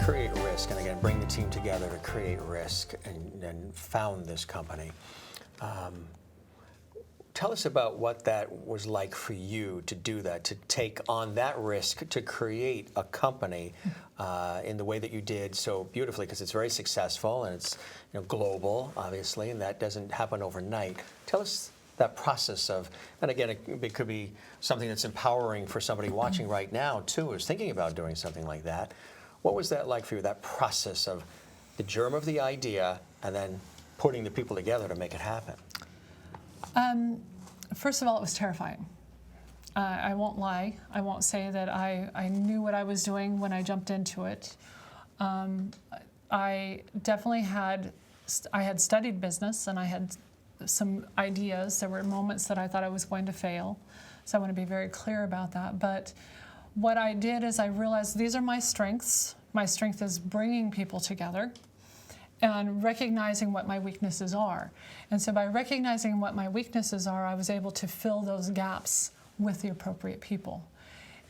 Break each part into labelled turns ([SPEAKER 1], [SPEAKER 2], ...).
[SPEAKER 1] create R.I.S.K, and again, bring the team together to create R.I.S.K and found this company. Tell us about what that was like for you to do that, to take on that risk, to create a company in the way that you did so beautifully, because it's very successful and it's global, obviously, and that doesn't happen overnight. Tell us that process of, and again, it could be something that's empowering for somebody watching right now, too, who's thinking about doing something like that. What was that like for you, that process of the germ of the idea and then putting the people together to make it happen?
[SPEAKER 2] First of all, it was terrifying. I won't lie. I won't say that I knew what I was doing when I jumped into it. I definitely had studied business and I had some ideas. There were moments that I thought I was going to fail. So I want to be very clear about that. But what I did is I realized these are my strengths. My strength is bringing people together and recognizing what my weaknesses are. And so by recognizing what my weaknesses are, I was able to fill those gaps with the appropriate people.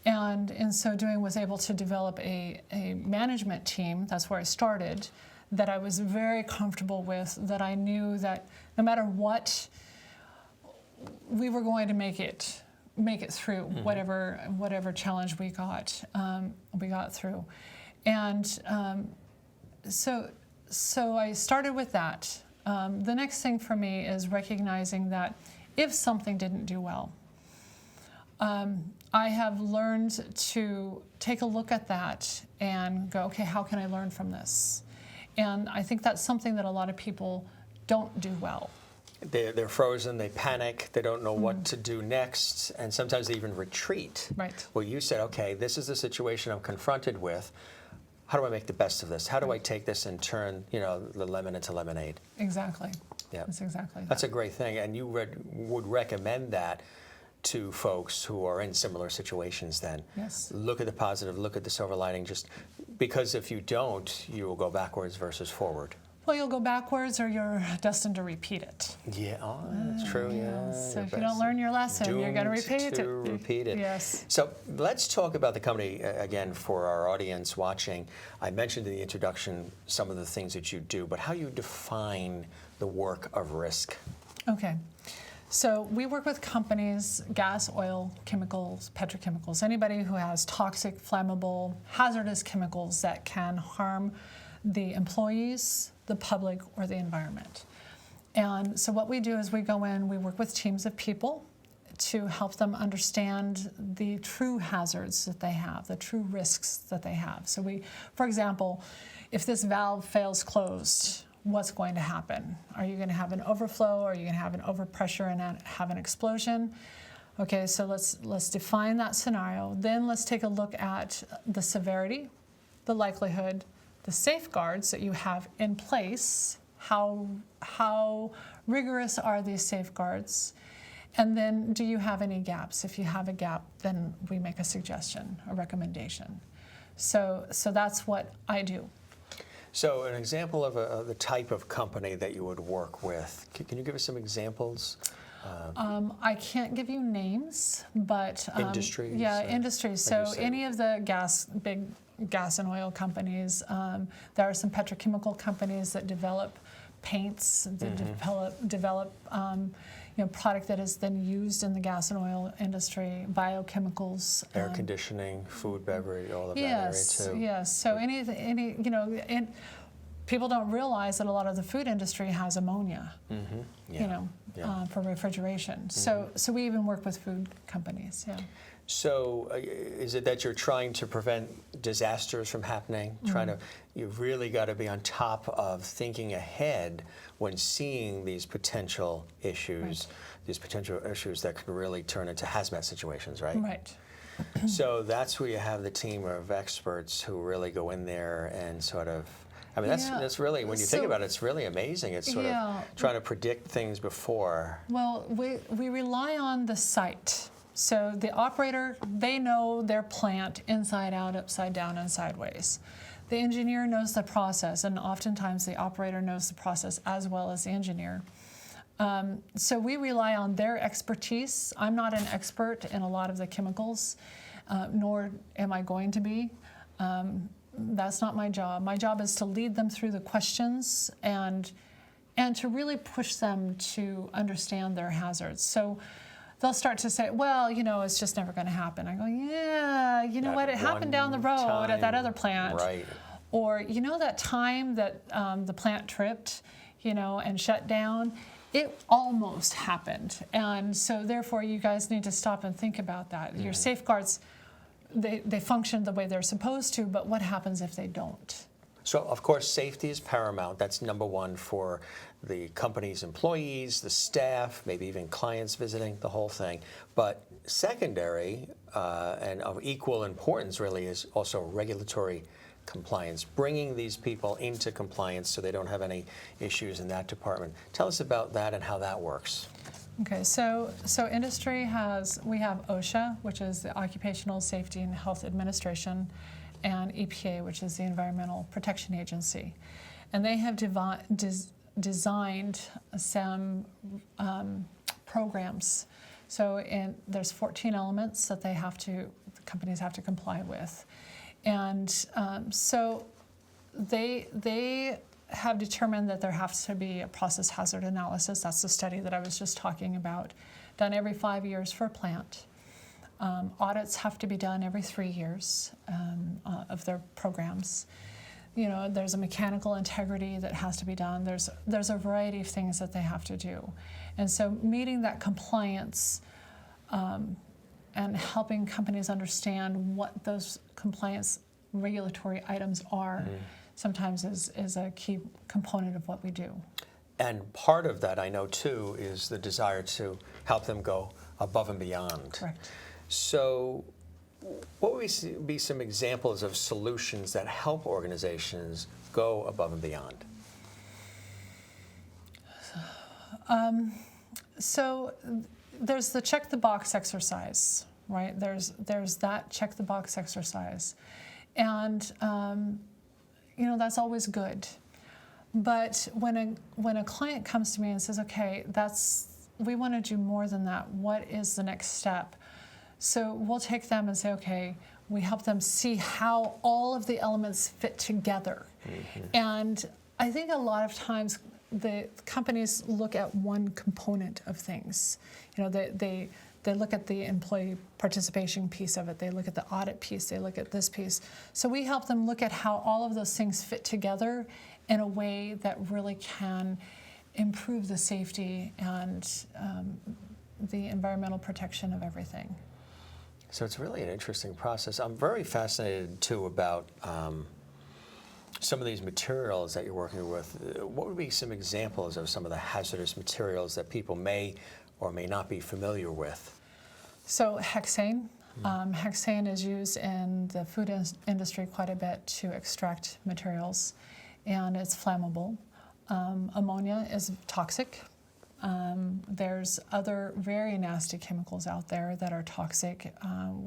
[SPEAKER 2] And in so doing, was able to develop a management team, that's where I started, that I was very comfortable with, that I knew that no matter what, we were going to make it through whatever challenge we got through. And so I started with that. The next thing for me is recognizing that if something didn't do well, I have learned to take a look at that and go, okay, how can I learn from this? And I think that's something that a lot of people don't do well.
[SPEAKER 1] They're frozen, they panic, they don't know what to do next, and sometimes they even retreat.
[SPEAKER 2] Right.
[SPEAKER 1] Well, you said, okay, this is the situation I'm confronted with. How do I make the best of this? How do I take this and turn, the lemon into lemonade?
[SPEAKER 2] Exactly.
[SPEAKER 1] Yeah.
[SPEAKER 2] That's exactly that.
[SPEAKER 1] That's a great thing, and you would recommend that to folks who are in similar situations then.
[SPEAKER 2] Yes.
[SPEAKER 1] Look at the positive, look at the silver lining, just because if you don't, you will go backwards versus forward.
[SPEAKER 2] Well, you'll go backwards or you're destined to repeat it.
[SPEAKER 1] Yeah, that's true, yeah.
[SPEAKER 2] So if you don't learn your lesson, you're going to repeat it.
[SPEAKER 1] Yes. So let's talk about the company again for our audience watching. I mentioned in the introduction some of the things that you do, but how you define the work of R.I.S.K.
[SPEAKER 2] Okay. So we work with companies, gas, oil, chemicals, petrochemicals, anybody who has toxic, flammable, hazardous chemicals that can harm the employees, the public, or the environment. And so what we do is we go in, we work with teams of people to help them understand the true hazards that they have, the true risks that they have. So for example, if this valve fails closed, what's going to happen? Are you going to have an overflow? Are you going to have an overpressure and have an explosion? Okay, so let's define that scenario. Then let's take a look at the severity, the likelihood, the safeguards that you have in place. How rigorous are these safeguards? And then do you have any gaps? If you have a gap, then we make a suggestion, a recommendation. So that's what I do.
[SPEAKER 1] So an example of the type of company that you would work with, can you give us some examples?
[SPEAKER 2] I can't give you names, but
[SPEAKER 1] industries.
[SPEAKER 2] Yeah, industries. So any of the big gas and oil companies. There are some petrochemical companies that develop paints, that develop product that is then used in the gas and oil industry, biochemicals.
[SPEAKER 1] Air conditioning, food, beverage, all of that area too.
[SPEAKER 2] Yes. So and people don't realize that a lot of the food industry has ammonia. For refrigeration. So we even work with food companies. Yeah.
[SPEAKER 1] So is it that you're trying to prevent disasters from happening? You've really got to be on top of thinking ahead when seeing these potential issues, that could really turn into hazmat situations, right?
[SPEAKER 2] Right.
[SPEAKER 1] So that's where you have the team of experts who really go in there and sort of, that's really, when you think about it, it's really amazing. It's sort of trying to predict things before.
[SPEAKER 2] Well, we rely on the site. So the operator, they know their plant inside out, upside down, and sideways. The engineer knows the process, and oftentimes the operator knows the process as well as the engineer. So we rely on their expertise. I'm not an expert in a lot of the chemicals, nor am I going to be. That's not my job. My job is to lead them through the questions and to really push them to understand their hazards. So they'll start to say, well, it's just never going to happen. I go, yeah, you know
[SPEAKER 1] That
[SPEAKER 2] what? It happened down the road at that other plant.
[SPEAKER 1] Right.
[SPEAKER 2] Or, that time that the plant tripped, and shut down, it almost happened. And so therefore, you guys need to stop and think about that. Your safeguards, they function the way they're supposed to, but what happens if they don't?
[SPEAKER 1] So, of course, safety is paramount. That's number one for the company's employees, the staff, maybe even clients visiting, the whole thing. But secondary and of equal importance, really, is also regulatory compliance, bringing these people into compliance so they don't have any issues in that department. Tell us about that and how that works.
[SPEAKER 2] Okay, so industry we have OSHA, which is the Occupational Safety and Health Administration, and EPA, which is the Environmental Protection Agency. And they have designed some programs. So there's 14 elements that the companies have to comply with. And so they have determined that there has to be a process hazard analysis. That's the study that I was just talking about, done every 5 years for a plant. Audits have to be done every 3 years of their programs. There's a mechanical integrity that has to be done. There's a variety of things that they have to do. And so meeting that compliance and helping companies understand what those compliance regulatory items are sometimes is a key component of what we do.
[SPEAKER 1] And part of that, I know, too, is the desire to help them go above and beyond.
[SPEAKER 2] Correct.
[SPEAKER 1] So what would be some examples of solutions that help organizations go above and beyond?
[SPEAKER 2] So there's the check the box exercise, right? There's that check the box exercise, and that's always good. But when a client comes to me and says, okay, we want to do more than that. What is the next step? So we'll take them and say, okay, we help them see how all of the elements fit together. And I think a lot of times the companies look at one component of things. They look at the employee participation piece of it. They look at the audit piece. They look at this piece. So we help them look at how all of those things fit together in a way that really can improve the safety and the environmental protection of everything.
[SPEAKER 1] So it's really an interesting process. I'm very fascinated, too, about some of these materials that you're working with. What would be some examples of some of the hazardous materials that people may or may not be familiar with?
[SPEAKER 2] So hexane. Hexane is used in the food industry quite a bit to extract materials, and it's flammable. Ammonia is toxic. There's other very nasty chemicals out there that are toxic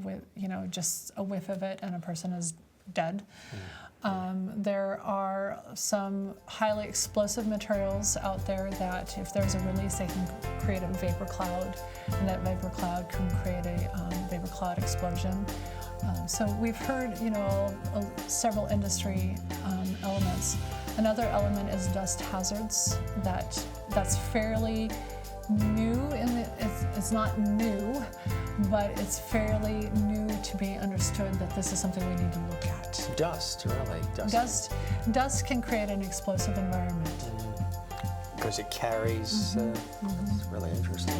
[SPEAKER 2] with, just a whiff of it and a person is dead. There are some highly explosive materials out there that if there's a release, they can create a vapor cloud, and that vapor cloud can create a vapor cloud explosion. So we've heard, several industry elements. Another element is dust hazards. That's fairly new. It's not new, but it's fairly new to be understood that this is something we need to look at.
[SPEAKER 1] Dust, really?
[SPEAKER 2] Dust can create an explosive environment.
[SPEAKER 1] Because it carries, it's really interesting.